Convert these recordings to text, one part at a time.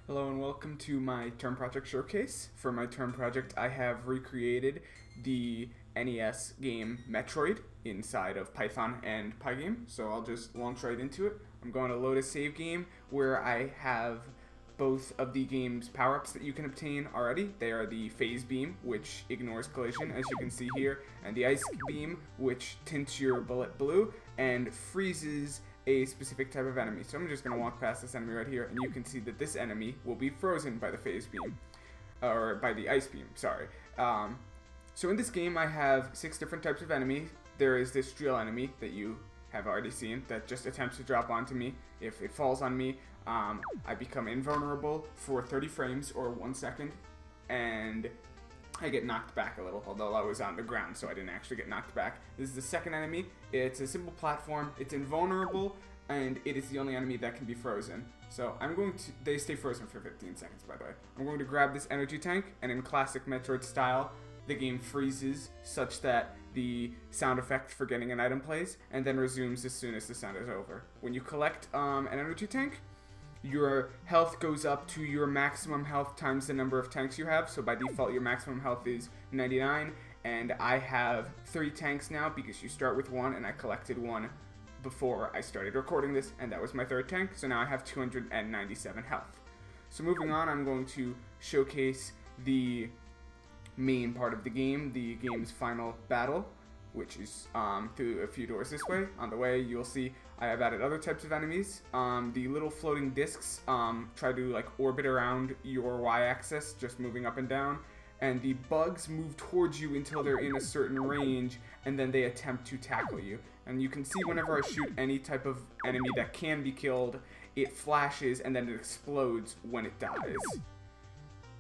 Hello and welcome to my term project showcase. For my term project, I have recreated the NES game Metroid inside of Python and Pygame, so I'll just launch right into it. I'm going to load a save game where I have both of the game's power-ups that you can obtain already. They are the Phase Beam, which ignores collision, as you can see here, and the Ice Beam, which tints your bullet blue and freezes a specific type of enemy. So I'm just going to walk past this enemy right here, and you can see that this enemy will be frozen by the Phase Beam, or by the Ice Beam, sorry. So in this game I have 6 different types of enemies. There is this drill enemy that you have already seen that just attempts to drop onto me. If it falls on me, I become invulnerable for 30 frames or 1 second, and I get knocked back a little, although I was on the ground, so I didn't actually get knocked back. This is the second enemy. It's a simple platform. It's invulnerable, and it is the only enemy that can be frozen. So they stay frozen for 15 seconds, by the way. I'm going to grab this energy tank, and in classic Metroid style, the game freezes such that the sound effect for getting an item plays, and then resumes as soon as the sound is over. When you collect an energy tank, your health goes up to your maximum health times the number of tanks you have. So by default, your maximum health is 99, and I have 3 tanks now because you start with 1, and I collected 1 before I started recording this, and that was my 3rd tank. So now I have 297 health. So moving on, I'm going to showcase the main part of the game's final battle, which is through a few doors this way. On the way, you'll see I have added other types of enemies. The little floating discs try to like orbit around your y-axis, just moving up and down. And the bugs move towards you until they're in a certain range, and then they attempt to tackle you. And you can see whenever I shoot any type of enemy that can be killed, it flashes and then it explodes when it dies.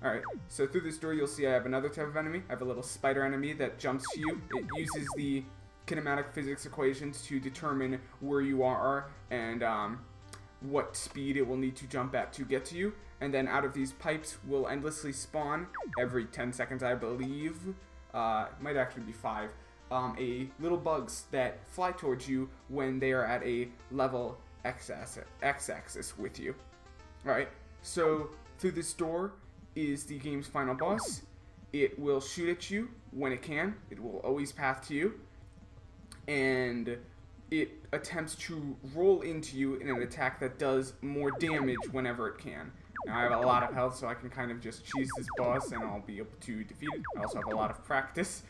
Alright, so through this door you'll see I have another type of enemy. I have a little spider enemy that jumps to you. It uses the kinematic physics equations to determine where you are and what speed it will need to jump at to get to you. And then out of these pipes will endlessly spawn every 10 seconds, I believe. Might actually be 5. A little bugs that fly towards you when they are at a level x-axis with you. Alright, so through this door is the game's final boss. It will shoot at you when it can. It will always path to you. And it attempts to roll into you in an attack that does more damage whenever it can. Now I have a lot of health, so I can kind of just cheese this boss and I'll be able to defeat it. I also have a lot of practice.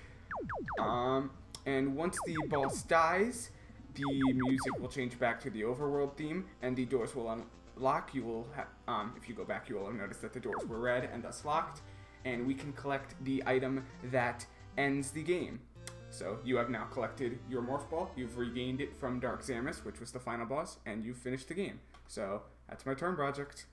And once the boss dies, the music will change back to the overworld theme and the doors will unlock. You will if you go back, you will have noticed that the doors were red and thus locked, and we can collect the item that ends the game. So you have now collected your morph ball, you've regained it from Dark Zamus, which was the final boss, and you've finished the game. So that's my term project.